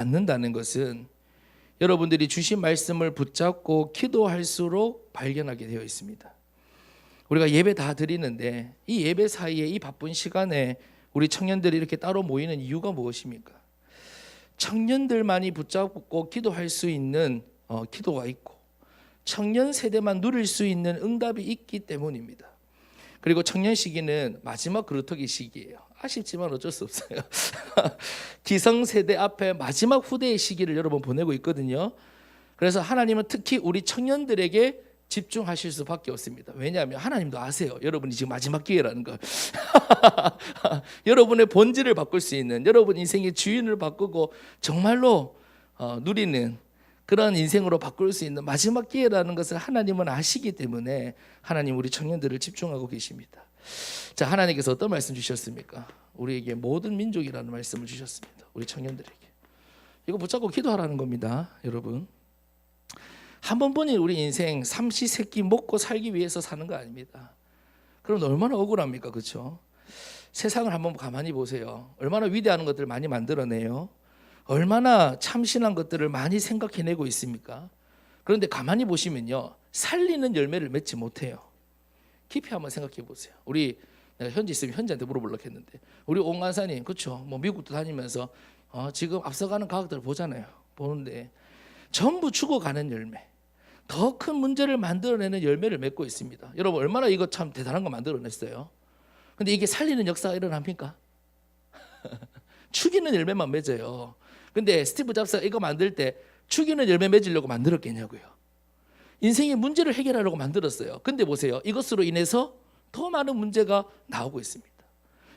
않는다는 것은 여러분들이 주신 말씀을 붙잡고 기도할수록 발견하게 되어 있습니다. 우리가 예배 다 드리는데 이 예배 사이에 이 바쁜 시간에 우리 청년들이 이렇게 따로 모이는 이유가 무엇입니까? 청년들만이 붙잡고 기도할 수 있는 기도가 있고 청년 세대만 누릴 수 있는 응답이 있기 때문입니다. 그리고 청년 시기는 마지막 그루터기 시기예요. 아쉽지만 어쩔 수 없어요. 기성세대 앞에 마지막 후대의 시기를 여러분 보내고 있거든요. 그래서 하나님은 특히 우리 청년들에게 집중하실 수밖에 없습니다. 왜냐하면 하나님도 아세요. 여러분이 지금 마지막 기회라는 걸. 여러분의 본질을 바꿀 수 있는, 여러분 인생의 주인을 바꾸고 정말로 누리는 그런 인생으로 바꿀 수 있는 마지막 기회라는 것을 하나님은 아시기 때문에 하나님 우리 청년들을 집중하고 계십니다. 자, 하나님께서 어떤 말씀 주셨습니까? 우리에게 모든 민족이라는 말씀을 주셨습니다. 우리 청년들에게. 이거 붙잡고 기도하라는 겁니다. 여러분, 한 번뿐인 우리 인생 삼시세끼 먹고 살기 위해서 사는 거 아닙니다. 그럼 얼마나 억울합니까? 그렇죠? 세상을 한번 가만히 보세요. 얼마나 위대한 것들을 많이 만들어내요. 얼마나 참신한 것들을 많이 생각해내고 있습니까? 그런데 가만히 보시면요, 살리는 열매를 맺지 못해요. 깊이 한번 생각해 보세요. 내가 현지 있으면 현지한테 물어보려고 했는데 우리 옹 간사님, 그렇죠? 뭐 미국도 다니면서 지금 앞서가는 과학들을 보잖아요. 보는데 전부 죽어가는 열매, 더 큰 문제를 만들어내는 열매를 맺고 있습니다. 여러분 얼마나 이거 참 대단한 거 만들어냈어요. 근데 이게 살리는 역사가 일어납니까? 죽이는 열매만 맺어요. 근데 스티브 잡스가 이거 만들 때 죽이는 열매 맺으려고 만들었겠냐고요. 인생의 문제를 해결하려고 만들었어요. 근데 보세요, 이것으로 인해서 더 많은 문제가 나오고 있습니다.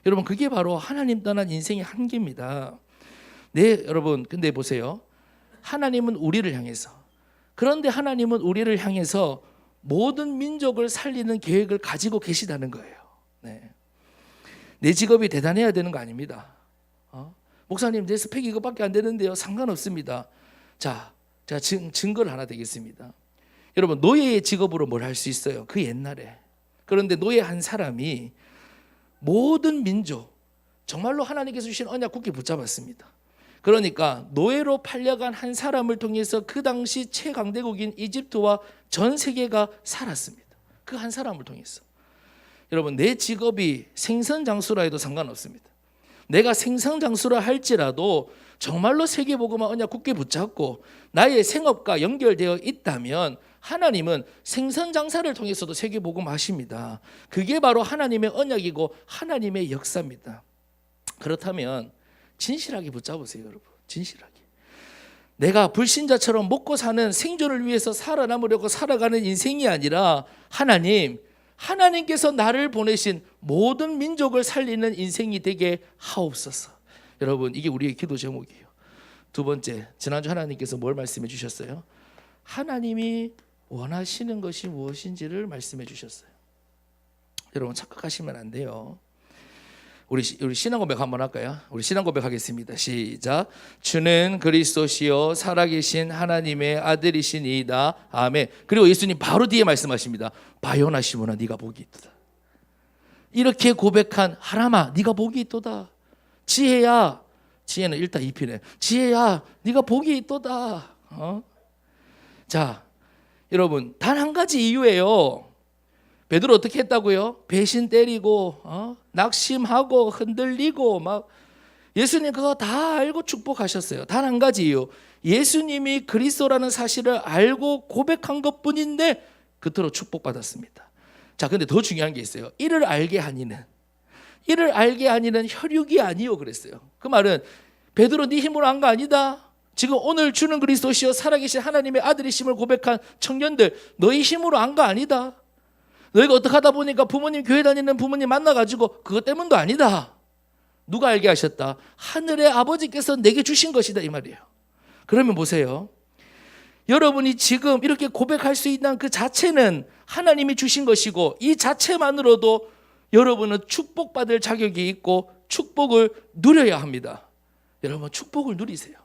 여러분, 그게 바로 하나님 떠난 인생의 한계입니다. 네, 여러분, 근데 보세요, 하나님은 우리를 향해서, 그런데 하나님은 우리를 향해서 모든 민족을 살리는 계획을 가지고 계시다는 거예요. 네. 내 직업이 대단해야 되는 거 아닙니다. 목사님, 내 스펙이 이거밖에 안 되는데요. 상관없습니다. 자, 제가 증거를 하나 되겠습니다. 여러분, 노예의 직업으로 뭘 할 수 있어요? 그 옛날에. 그런데 노예 한 사람이 모든 민족, 정말로 하나님께서 주신 언약 굳게 붙잡았습니다. 그러니까 노예로 팔려간 한 사람을 통해서 그 당시 최강대국인 이집트와 전 세계가 살았습니다. 그 한 사람을 통해서. 여러분, 내 직업이 생선장수라 해도 상관없습니다. 내가 생선장수라 할지라도 정말로 세계복음화 언약 굳게 붙잡고 나의 생업과 연결되어 있다면 하나님은 생선장사를 통해서도 세계복음 하십니다. 그게 바로 하나님의 언약이고 하나님의 역사입니다. 그렇다면 진실하게 붙잡으세요, 여러분. 진실하게. 내가 불신자처럼 먹고 사는 생존을 위해서 살아남으려고 살아가는 인생이 아니라 하나님께서 나를 보내신 모든 민족을 살리는 인생이 되게 하옵소서. 여러분, 이게 우리의 기도 제목이에요. 두 번째, 지난주 하나님께서 뭘 말씀해 주셨어요? 하나님이 원하시는 것이 무엇인지를 말씀해 주셨어요. 여러분, 착각하시면 안 돼요. 우리 신앙 고백 한번 할까요? 우리 신앙 고백 하겠습니다. 시작. 주는 그리스도시요 살아계신 하나님의 아들이시니이다. 아멘. 그리고 예수님 바로 뒤에 말씀하십니다. 바요나 시몬아, 네가 복이 있도다. 이렇게 고백한 하람아, 네가 복이 있도다. 지혜야, 지혜는 1타 2피네. 지혜야, 네가 복이 있도다. 자, 여러분, 단 한 가지 이유예요. 베드로 어떻게 했다고요? 배신 때리고 낙심하고 흔들리고 막 예수님 그거 다 알고 축복하셨어요. 단 한 가지 이유, 예수님이 그리스도라는 사실을 알고 고백한 것뿐인데 그토록 축복받았습니다. 자, 근데 더 중요한 게 있어요. 이를 알게 하니는 혈육이 아니요 그랬어요. 그 말은 베드로 네 힘으로 한 거 아니다. 지금 오늘 주는 그리스도시요 살아계신 하나님의 아들이심을 고백한 청년들, 너희 힘으로 한 거 아니다. 너희가 어떻게 하다 보니까 부모님 교회 다니는 부모님 만나가지고 그것 때문도 아니다. 누가 알게 하셨다? 하늘의 아버지께서 내게 주신 것이다, 이 말이에요. 그러면 보세요, 여러분이 지금 이렇게 고백할 수 있는 그 자체는 하나님이 주신 것이고 이 자체만으로도 여러분은 축복받을 자격이 있고 축복을 누려야 합니다. 여러분, 축복을 누리세요.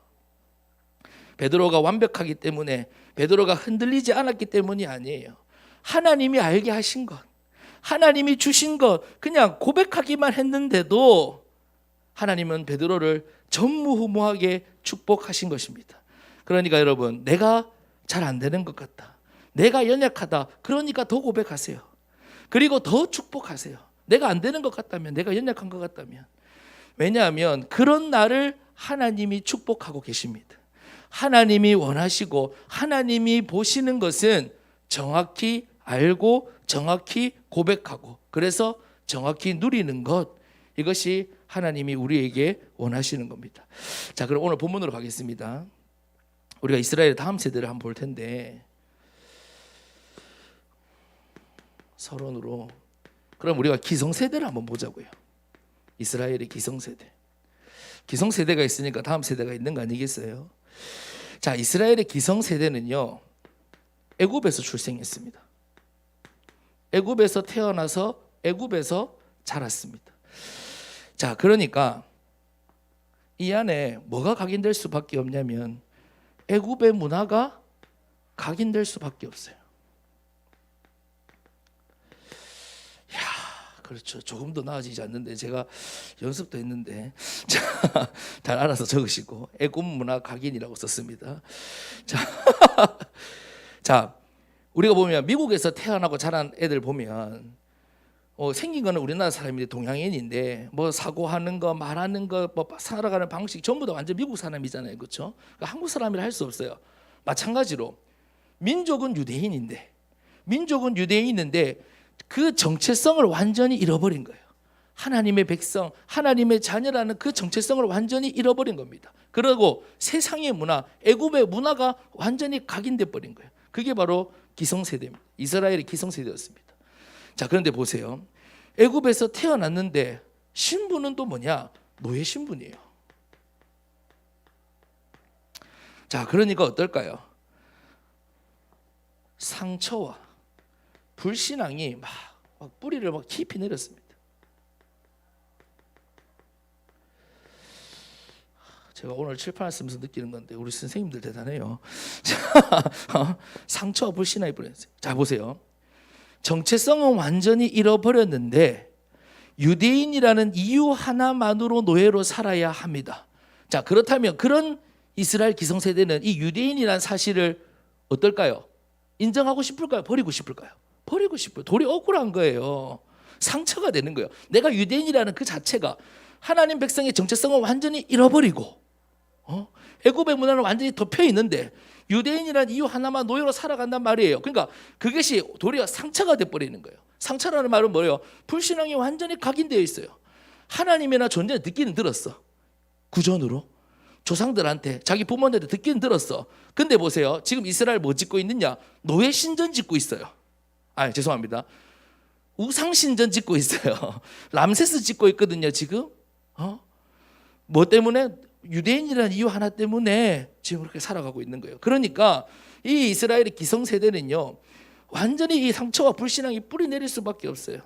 베드로가 완벽하기 때문에, 베드로가 흔들리지 않았기 때문이 아니에요. 하나님이 알게 하신 것, 하나님이 주신 것 그냥 고백하기만 했는데도 하나님은 베드로를 전무후무하게 축복하신 것입니다. 그러니까 여러분, 내가 잘 안 되는 것 같다, 내가 연약하다, 그러니까 더 고백하세요. 그리고 더 축복하세요. 내가 안 되는 것 같다면, 내가 연약한 것 같다면. 왜냐하면 그런 나를 하나님이 축복하고 계십니다. 하나님이 원하시고 하나님이 보시는 것은 정확히 알고 정확히 고백하고, 그래서 정확히 누리는 것, 이것이 하나님이 우리에게 원하시는 겁니다. 자, 그럼 오늘 본문으로 가겠습니다. 우리가 이스라엘의 다음 세대를 한번 볼 텐데, 서론으로 그럼 우리가 기성세대를 한번 보자고요. 이스라엘의 기성세대. 기성세대가 있으니까 다음 세대가 있는 거 아니겠어요? 자, 이스라엘의 기성세대는요, 애굽에서 출생했습니다. 애굽에서 태어나서 애굽에서 자랐습니다. 자, 그러니까 이 안에 뭐가 각인될 수밖에 없냐면 애굽의 문화가 각인될 수밖에 없어요. 야, 그렇죠. 조금 더 나아지지 않는데, 제가 연습도 했는데 잘 알아서 적으시고, 애굽 문화 각인이라고 썼습니다. 자, 우리가 보면 미국에서 태어나고 자란 애들 보면 생긴 거는 우리나라 사람인데 동양인인데 뭐 사고하는 거, 말하는 거, 뭐 살아가는 방식 전부 다 완전 미국 사람이잖아요, 그렇죠? 그러니까 한국 사람이라 할 수 없어요. 마찬가지로 민족은 유대인인데 그 정체성을 완전히 잃어버린 거예요. 하나님의 백성, 하나님의 자녀라는 그 정체성을 완전히 잃어버린 겁니다. 그리고 세상의 문화, 애굽의 문화가 완전히 각인돼 버린 거예요. 그게 바로 기성세대입니다. 이스라엘의 기성세대였습니다. 자, 그런데 보세요. 애굽에서 태어났는데 신분은 또 뭐냐? 노예 신분이에요. 자, 그러니까 어떨까요? 상처와 불신앙이 막 뿌리를 막 깊이 내렸습니다. 제가 오늘 칠판 쓰면서 느끼는 건데 우리 선생님들 대단해요. 상처와 불신앙이 뿌렸어요. 자, 보세요. 정체성은 완전히 잃어버렸는데 유대인이라는 이유 하나만으로 노예로 살아야 합니다. 자, 그렇다면 그런 이스라엘 기성세대는 이 유대인이라는 사실을 어떨까요? 인정하고 싶을까요? 버리고 싶을까요? 버리고 싶어요. 도리 억울한 거예요. 상처가 되는 거예요. 내가 유대인이라는 그 자체가 하나님 백성의 정체성을 완전히 잃어버리고 애굽의 문화는 완전히 덮여 있는데 유대인이라는 이유 하나만 노예로 살아간단 말이에요. 그러니까 그것이 도리어 상처가 돼버리는 거예요. 상처라는 말은 뭐예요? 불신앙이 완전히 각인되어 있어요. 하나님이나 존재를 듣기는 들었어. 구전으로 조상들한테, 자기 부모님한테 듣기는 들었어. 근데 보세요, 지금 이스라엘 뭐 짓고 있느냐? 노예 신전 짓고 있어요. 죄송합니다. 우상 신전 짓고 있어요. 람세스 짓고 있거든요, 지금. 뭐 때문에? 유대인이라는 이유 하나 때문에 지금 그렇게 살아가고 있는 거예요. 그러니까 이 이스라엘의 기성세대는요, 완전히 이 상처와 불신앙이 뿌리 내릴 수밖에 없어요.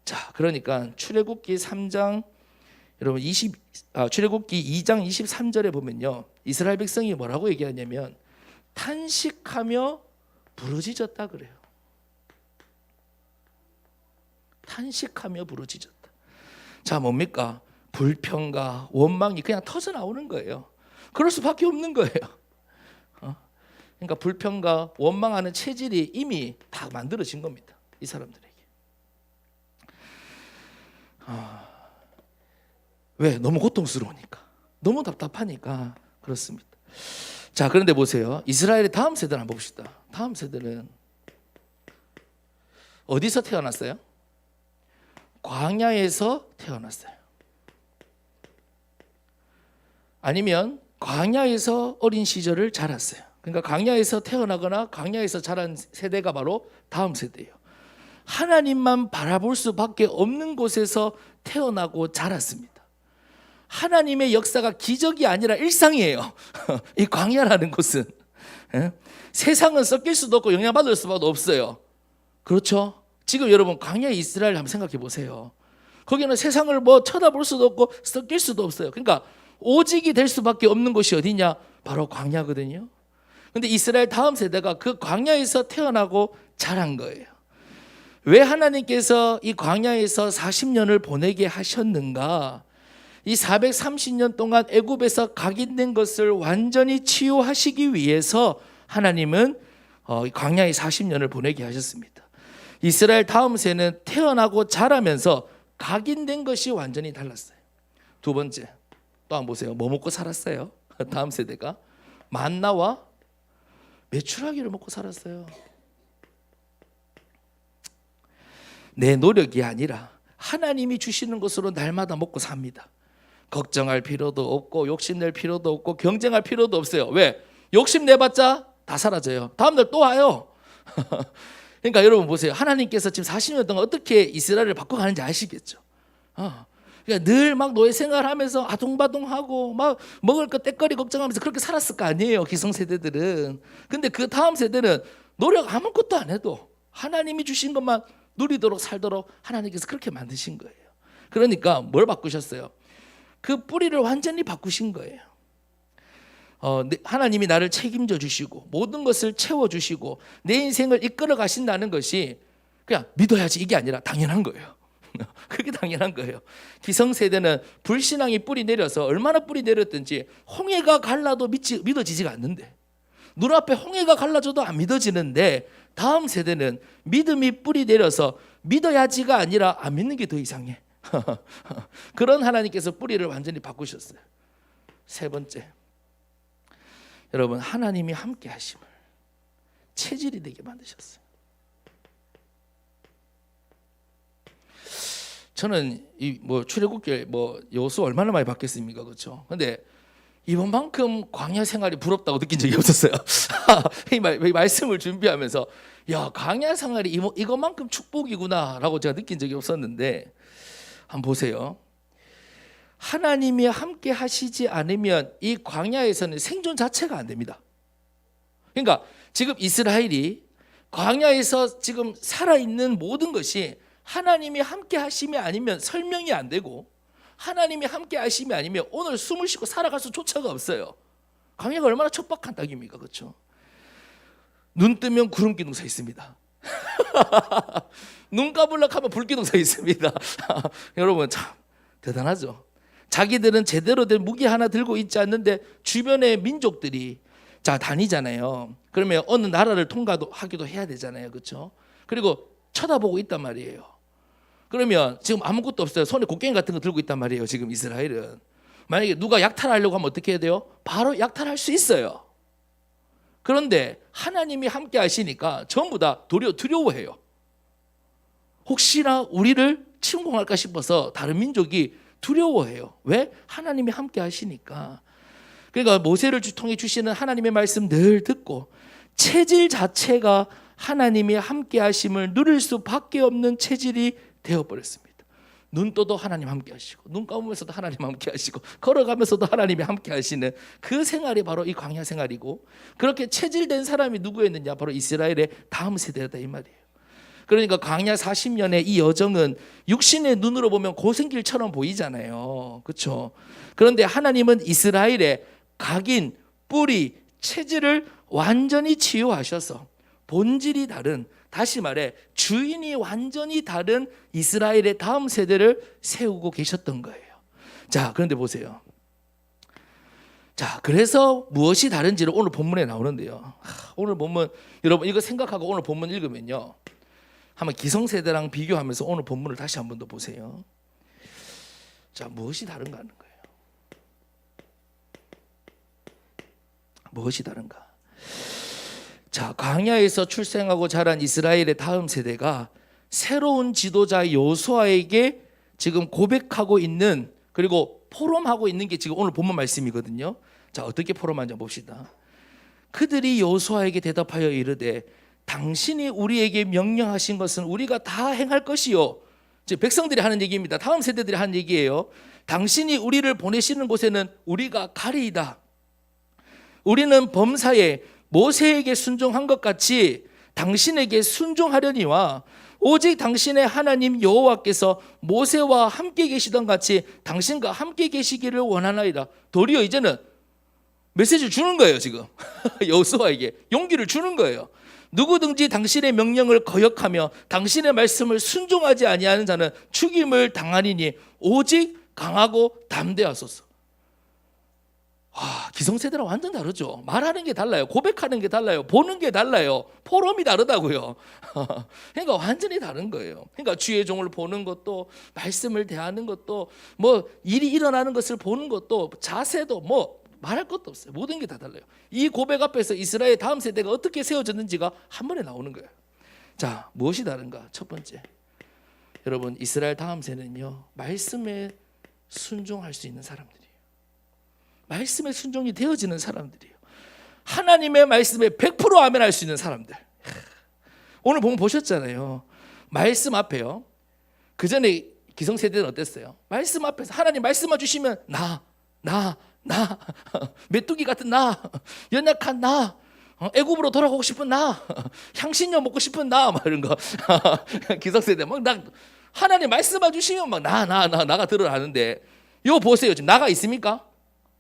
자, 그러니까 출애굽기 3장 여러분 출애굽기 2장 23절에 보면요, 이스라엘 백성이 뭐라고 얘기하냐면 탄식하며 부르짖었다 그래요. 탄식하며 부르짖었다. 자, 뭡니까? 불평과 원망이 그냥 터져 나오는 거예요. 그럴 수밖에 없는 거예요. 그러니까 불평과 원망하는 체질이 이미 다 만들어진 겁니다, 이 사람들에게. 왜? 너무 고통스러우니까, 너무 답답하니까 그렇습니다. 자, 그런데 보세요. 이스라엘의 다음 세대를 한번 봅시다. 다음 세대는 어디서 태어났어요? 광야에서 태어났어요. 아니면 광야에서 어린 시절을 자랐어요. 그러니까 광야에서 태어나거나 광야에서 자란 세대가 바로 다음 세대예요. 하나님만 바라볼 수밖에 없는 곳에서 태어나고 자랐습니다. 하나님의 역사가 기적이 아니라 일상이에요. 이 광야라는 곳은 세상은 섞일 수도 없고 영향받을 수밖에 없어요. 그렇죠? 지금 여러분 광야 이스라엘 한번 생각해 보세요. 거기는 세상을 뭐 쳐다볼 수도 없고 섞일 수도 없어요. 그러니까 오직이 될 수밖에 없는 곳이 어디냐? 바로 광야거든요. 근데 이스라엘 다음 세대가 그 광야에서 태어나고 자란 거예요. 왜 하나님께서 이 광야에서 40년을 보내게 하셨는가? 이 430년 동안 애굽에서 각인된 것을 완전히 치유하시기 위해서 하나님은 광야의 40년을 보내게 하셨습니다. 이스라엘 다음 세는 태어나고 자라면서 각인된 것이 완전히 달랐어요. 두 번째, 또 한번 보세요. 뭐 먹고 살았어요? 다음 세대가 만나와 메추라기를 먹고 살았어요. 내 노력이 아니라 하나님이 주시는 것으로 날마다 먹고 삽니다. 걱정할 필요도 없고 욕심낼 필요도 없고 경쟁할 필요도 없어요. 왜? 욕심내봤자 다 사라져요. 다음날 또 와요. 그러니까 여러분 보세요. 하나님께서 지금 40년 동안 어떻게 이스라엘을 바꿔가는지 아시겠죠? 그러니까 늘 막 노예 생활하면서 아둥바둥하고 막 먹을 거 때거리 걱정하면서 그렇게 살았을 거 아니에요, 기성세대들은. 근데 그 다음 세대는 노력 아무것도 안 해도 하나님이 주신 것만 누리도록 살도록 하나님께서 그렇게 만드신 거예요. 그러니까 뭘 바꾸셨어요? 그 뿌리를 완전히 바꾸신 거예요. 하나님이 나를 책임져 주시고 모든 것을 채워주시고 내 인생을 이끌어 가신다는 것이 그냥 믿어야지 이게 아니라 당연한 거예요. 그게 당연한 거예요. 기성세대는 불신앙이 뿌리 내려서 얼마나 뿌리 내렸든지 홍해가 갈라도 믿어지지가 않는데, 눈앞에 홍해가 갈라져도 안 믿어지는데, 다음 세대는 믿음이 뿌리 내려서 믿어야지가 아니라 안 믿는 게 더 이상해. 그런 하나님께서 뿌리를 완전히 바꾸셨어요. 세 번째, 여러분 하나님이 함께 하심을 체질이 되게 만드셨어요. 저는 이 출애굽기 여호수 얼마나 많이 바뀌었습니까, 그렇죠? 근데 이번만큼 광야 생활이 부럽다고 느낀 적이 없었어요. 이 말씀을 준비하면서 야, 광야 생활이 이것만큼 축복이구나라고 제가 느낀 적이 없었는데, 한번 보세요. 하나님이 함께 하시지 않으면 이 광야에서는 생존 자체가 안 됩니다. 그러니까 지금 이스라엘이 광야에서 지금 살아있는 모든 것이 하나님이 함께 하심이 아니면 설명이 안 되고, 하나님이 함께 하심이 아니면 오늘 숨을 쉬고 살아갈 수조차가 없어요. 광야가 얼마나 척박한 땅입니까, 그렇죠? 눈 뜨면 구름 기둥 서 있습니다. 눈 감으려고 하면 불 기둥 서 있습니다. 여러분 참 대단하죠. 자기들은 제대로 된 무기 하나 들고 있지 않는데 주변의 민족들이 다니잖아요. 그러면 어느 나라를 통과하기도 해야 되잖아요, 그렇죠? 그리고 쳐다보고 있단 말이에요. 그러면 지금 아무것도 없어요. 손에 곡괭이 같은 거 들고 있단 말이에요, 지금 이스라엘은. 만약에 누가 약탈하려고 하면 어떻게 해야 돼요? 바로 약탈할 수 있어요. 그런데 하나님이 함께 하시니까 전부 다 도리어 두려워해요. 혹시나 우리를 침공할까 싶어서 다른 민족이 두려워해요. 왜? 하나님이 함께 하시니까. 그러니까 모세를 통해 주시는 하나님의 말씀 늘 듣고 체질 자체가 하나님이 함께 하심을 누릴 수밖에 없는 체질이 되어버렸습니다. 눈 떠도 하나님 함께 하시고, 눈 감으면서도 하나님 함께 하시고, 걸어가면서도 하나님이 함께 하시는 그 생활이 바로 이 광야 생활이고, 그렇게 체질된 사람이 누구였느냐? 바로 이스라엘의 다음 세대다 이 말이에요. 그러니까 광야 40년의 이 여정은 육신의 눈으로 보면 고생길처럼 보이잖아요, 그렇죠? 그런데 하나님은 이스라엘의 각인, 뿌리, 체질을 완전히 치유하셔서 본질이 다른, 다시 말해 주인이 완전히 다른 이스라엘의 다음 세대를 세우고 계셨던 거예요. 자, 그런데 보세요. 자, 그래서 무엇이 다른지를 오늘 본문에 나오는데요. 오늘 본문, 여러분 이거 생각하고 오늘 본문 읽으면요, 한번 기성세대랑 비교하면서 오늘 본문을 다시 한 번 더 보세요. 자, 무엇이 다른가 하는 거예요. 무엇이 다른가? 자, 광야에서 출생하고 자란 이스라엘의 다음 세대가 새로운 지도자 여호수아에게 지금 고백하고 있는, 그리고 포럼하고 있는 게 지금 오늘 본문 말씀이거든요. 자, 어떻게 포럼하는지 봅시다. 그들이 여호수아에게 대답하여 이르되 당신이 우리에게 명령하신 것은 우리가 다 행할 것이요. 이제 백성들이 하는 얘기입니다. 다음 세대들이 하는 얘기예요. 당신이 우리를 보내시는 곳에는 우리가 가리이다. 우리는 범사에 모세에게 순종한 것 같이 당신에게 순종하려니와 오직 당신의 하나님 여호와께서 모세와 함께 계시던 같이 당신과 함께 계시기를 원하나이다. 도리어 이제는 메시지를 주는 거예요, 지금. 여호수아에게 용기를 주는 거예요. 누구든지 당신의 명령을 거역하며 당신의 말씀을 순종하지 아니하는 자는 죽임을 당하리니 오직 강하고 담대하소서. 기성세대랑 완전 다르죠. 말하는 게 달라요. 고백하는 게 달라요. 보는 게 달라요. 포럼이 다르다고요. 그러니까 완전히 다른 거예요. 그러니까 주의 종을 보는 것도, 말씀을 대하는 것도, 뭐 일이 일어나는 것을 보는 것도, 자세도 뭐 말할 것도 없어요. 모든 게 다 달라요. 이 고백 앞에서 이스라엘 다음 세대가 어떻게 세워졌는지가 한 번에 나오는 거예요. 자, 무엇이 다른가? 첫 번째, 여러분, 이스라엘 다음 세대는요, 말씀에 순종할 수 있는 사람들이에요. 말씀에 순종이 되어지는 사람들이에요. 하나님의 말씀에 100% 아멘할 수 있는 사람들. 오늘 보면 보셨잖아요. 말씀 앞에요. 그 전에 기성세대는 어땠어요? 말씀 앞에서 하나님 말씀만 주시면 나 메뚜기 같은 나, 연약한 나, 애굽으로 돌아가고 싶은 나, 향신료 먹고 싶은 나, 막 이런 거. 기성세대 막 나 하나님 말씀만 주시면 막 나가 드러나는데, 이거 보세요. 지금 나가 있습니까?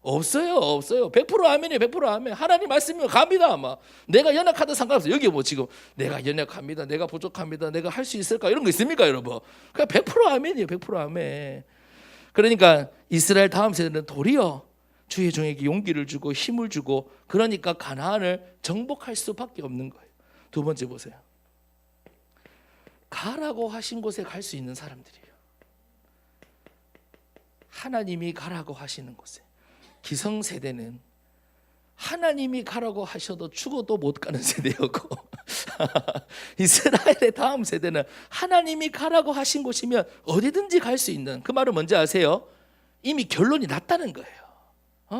없어요. 100% 아멘이에요. 100% 아멘. 하나님 말씀이면 갑니다. 막 내가 연약하든 상관없어요. 여기 뭐 지금 내가 연약합니다, 내가 부족합니다, 내가 할 수 있을까, 이런 거 있습니까, 여러분? 그냥 100% 아멘이에요. 100% 아멘. 그러니까 이스라엘 다음 세대는 도리어 주의 종에게 용기를 주고 힘을 주고, 그러니까 가나안을 정복할 수밖에 없는 거예요. 두 번째 보세요. 가라고 하신 곳에 갈 수 있는 사람들이에요. 하나님이 가라고 하시는 곳에. 기성세대는 하나님이 가라고 하셔도 죽어도 못 가는 세대였고, 이스라엘의 다음 세대는 하나님이 가라고 하신 곳이면 어디든지 갈 수 있는, 그 말은 뭔지 아세요? 이미 결론이 났다는 거예요.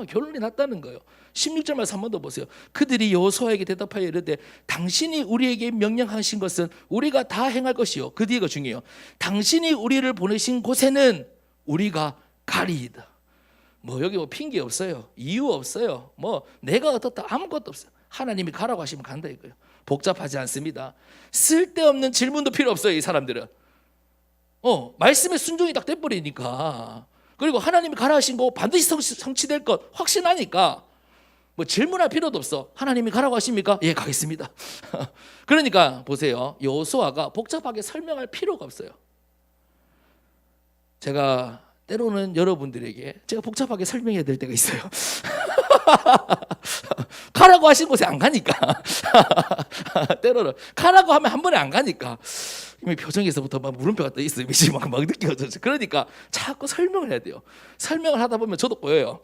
결론이 났다는 거예요. 16절 말씀 한 번 더 보세요. 그들이 여호수아에게 대답하여 이르되 당신이 우리에게 명령하신 것은 우리가 다 행할 것이요. 그 뒤가 중요해요. 당신이 우리를 보내신 곳에는 우리가 가리이다. 뭐 여기 뭐 핑계 없어요. 이유 없어요. 뭐 내가 어떻다, 아무것도 없어요. 하나님이 가라고 하시면 간다 이거예요. 복잡하지 않습니다. 쓸데없는 질문도 필요 없어요. 이 사람들은 말씀에 순종이 딱 돼버리니까, 그리고 하나님이 가라 하신 거 반드시 성취될 것 확신하니까 뭐 질문할 필요도 없어. 하나님이 가라고 하십니까? 예, 가겠습니다. 그러니까 보세요. 여호수아가 복잡하게 설명할 필요가 없어요. 제가 때로는 여러분들에게 제가 복잡하게 설명해야 될 때가 있어요. 가라고 하신 곳에 안 가니까. 때로는 가라고 하면 한 번에 안 가니까 이미 표정에서부터 막 물음표가 떠 있어요. 막 느껴져서. 그러니까 자꾸 설명을 해야 돼요. 설명을 하다 보면 저도 보여요.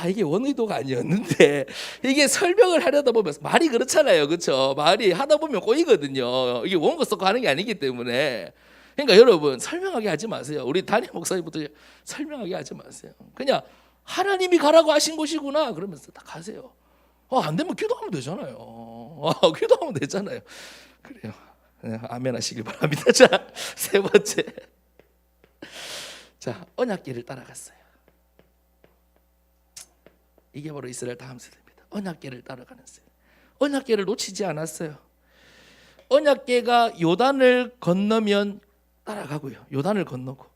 이게 원의도가 아니었는데, 이게 설명을 하려다 보면 말이 그렇잖아요, 그렇죠? 말이 하다 보면 꼬이거든요. 이게 원고 써고 하는 게 아니기 때문에. 그러니까 여러분, 설명하게 하지 마세요. 우리 담임 목사님부터 설명하게 하지 마세요. 그냥 하나님이 가라고 하신 곳이구나 그러면서 다 가세요. 안 되면 기도하면 되잖아요. 기도하면 되잖아요. 그래요. 아멘 하시길 바랍니다. 자, 세 번째. 자, 언약궤를 따라갔어요. 이게 바로 이스라엘 다음 세대입니다. 언약궤를 따라가는 세대. 언약궤를 놓치지 않았어요. 언약궤가 요단을 건너면 따라가고요. 요단을 건너고,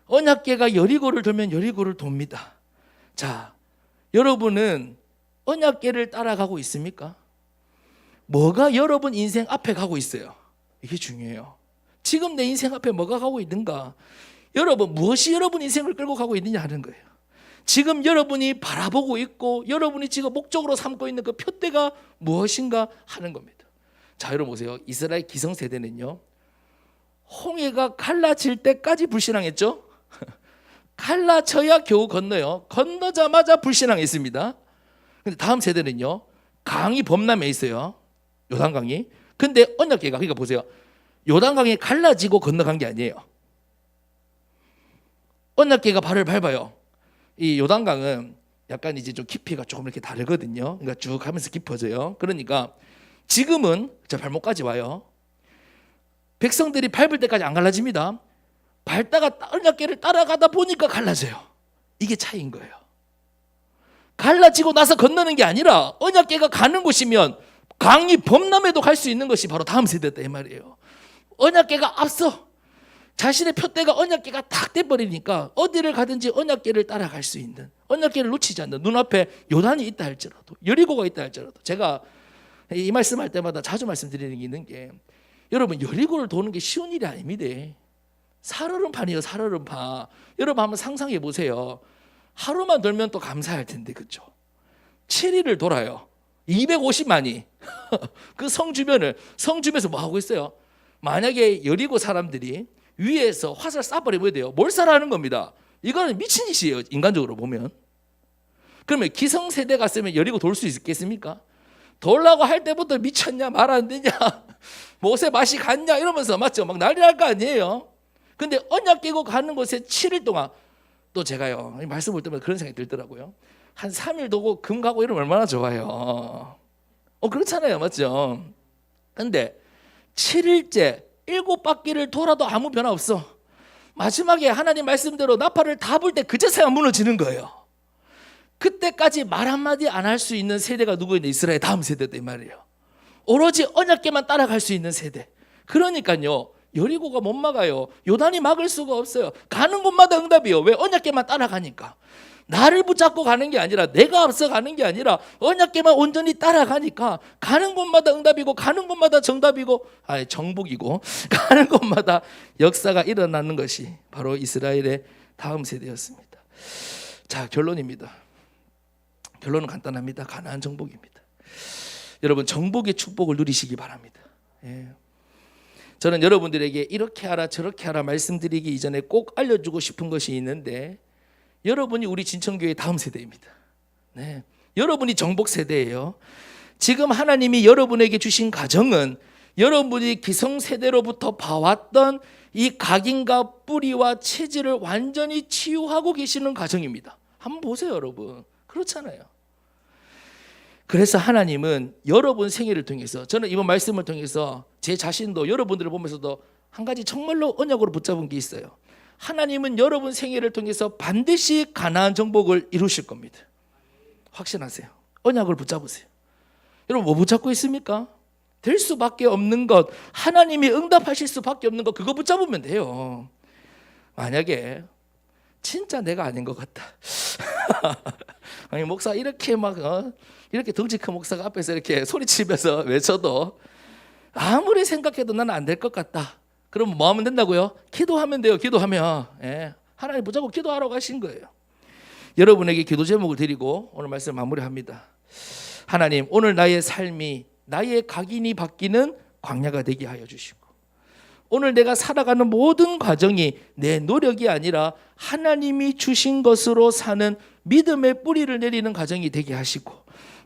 언약궤가 여리고를 돌면 여리고를 돕니다. 자, 여러분은 언약궤를 따라가고 있습니까? 뭐가 여러분 인생 앞에 가고 있어요? 이게 중요해요. 지금 내 인생 앞에 뭐가 가고 있는가? 여러분, 무엇이 여러분 인생을 끌고 가고 있느냐 하는 거예요. 지금 여러분이 바라보고 있고 여러분이 지금 목적으로 삼고 있는 그 표대가 무엇인가 하는 겁니다. 자, 여러분 보세요. 이스라엘 기성세대는요, 홍해가 갈라질 때까지 불신앙했죠. 갈라져야 겨우 건너요. 건너자마자 불신앙했습니다. 근데 다음 세대는요, 강이 범람해 있어요. 요단강이. 근데 언약궤가, 그러니까 보세요. 요단강이 갈라지고 건너간 게 아니에요. 언약궤가 발을 밟아요. 이 요단강은 약간 이제 좀 깊이가 조금 이렇게 다르거든요. 그러니까 쭉 가면서 깊어져요. 그러니까 지금은 저 발목까지 와요. 백성들이 밟을 때까지 안 갈라집니다. 밟다가 언약궤를 따라가다 보니까 갈라져요. 이게 차이인 거예요. 갈라지고 나서 건너는 게 아니라 언약궤가 가는 곳이면 강이 범람해도 갈 수 있는 것이 바로 다음 세대다 이 말이에요. 언약궤가 앞서 자신의 표대가 언약궤가 탁 돼버리니까 어디를 가든지 언약궤를 따라갈 수 있는, 언약궤를 놓치지 않는, 눈앞에 요단이 있다 할지라도, 여리고가 있다 할지라도. 제가 이 말씀할 때마다 자주 말씀드리는 게 있는 게, 여러분, 여리고를 도는 게 쉬운 일이 아닙니다. 살얼음판이에요, 살얼음판. 여러분 한번 상상해 보세요. 하루만 돌면 또 감사할 텐데, 그렇죠? 7일을 돌아요. 250만이 그 성 주변을, 성 주변에서 뭐 하고 있어요? 만약에 여리고 사람들이 위에서 화살 쏴버리면 돼요. 몰살하는 겁니다. 이거는 미친 짓이에요, 인간적으로 보면. 그러면 기성세대 갔으면 여리고 돌 수 있겠습니까? 돌라고 할 때부터 미쳤냐, 말 안 되냐, 못에 맛이 갔냐 이러면서, 맞죠? 막 난리 날 거 아니에요. 근데 언약 깨고 가는 곳에 7일 동안, 또 제가요, 말씀 볼 때마다 그런 생각이 들더라고요. 한 3일 도고 금 가고 이러면 얼마나 좋아요. 그렇잖아요, 맞죠? 근데 7일째 7바퀴를 돌아도 아무 변화 없어. 마지막에 하나님 말씀대로 나팔을 다 불 때 그제서야 무너지는 거예요. 그때까지 말 한마디 안 할 수 있는 세대가 누구인데 이스라엘 다음 세대다 이 말이에요. 오로지 언약궤만 따라갈 수 있는 세대. 그러니까요, 여리고가 못 막아요. 요단이 막을 수가 없어요. 가는 곳마다 응답이요. 왜? 언약궤만 따라가니까. 나를 붙잡고 가는 게 아니라, 내가 앞서 가는 게 아니라 언약궤만 온전히 따라가니까 가는 곳마다 응답이고, 가는 곳마다 정답이고, 정복이고, 가는 곳마다 역사가 일어나는 것이 바로 이스라엘의 다음 세대였습니다. 자, 결론입니다. 결론은 간단합니다. 가나안 정복입니다. 여러분, 정복의 축복을 누리시기 바랍니다. 예. 저는 여러분들에게 이렇게 하라 저렇게 하라 말씀드리기 이전에 꼭 알려주고 싶은 것이 있는데, 여러분이 우리 진천교회의 다음 세대입니다. 네. 여러분이 정복 세대예요. 지금 하나님이 여러분에게 주신 가정은 여러분이 기성세대로부터 봐왔던 이 각인과 뿌리와 체질을 완전히 치유하고 계시는 가정입니다. 한번 보세요, 여러분. 그렇잖아요. 그래서 하나님은 여러분 생애를 통해서, 저는 이번 말씀을 통해서 제 자신도 여러분들을 보면서도 한 가지 정말로 언약으로 붙잡은 게 있어요. 하나님은 여러분 생애를 통해서 반드시 가나안 정복을 이루실 겁니다. 확신하세요. 언약을 붙잡으세요. 여러분, 뭐 붙잡고 있습니까? 될 수밖에 없는 것, 하나님이 응답하실 수밖에 없는 것, 그거 붙잡으면 돼요. 만약에 진짜 내가 아닌 것 같다. 아니, 목사 이렇게 막 이렇게 덩치 큰 목사가 앞에서 이렇게 소리치면서 외쳐도 아무리 생각해도 나는 안 될 것 같다. 그럼 뭐 하면 된다고요? 기도하면 돼요. 기도하면. 예. 하나님 붙잡고 기도하라고 하신 거예요. 여러분에게 기도 제목을 드리고 오늘 말씀 마무리합니다. 하나님, 오늘 나의 삶이, 나의 각인이 바뀌는 광야가 되게 하여 주시고, 오늘 내가 살아가는 모든 과정이 내 노력이 아니라 하나님이 주신 것으로 사는 믿음의 뿌리를 내리는 과정이 되게 하시고,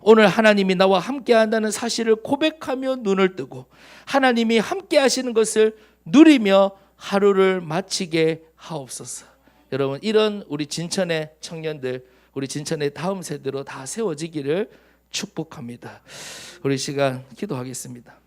오늘 하나님이 나와 함께 한다는 사실을 고백하며 눈을 뜨고 하나님이 함께 하시는 것을 누리며 하루를 마치게 하옵소서. 여러분, 이런 우리 진천의 청년들, 우리 진천의 다음 세대로 다 세워지기를 축복합니다. 우리 시간 기도하겠습니다.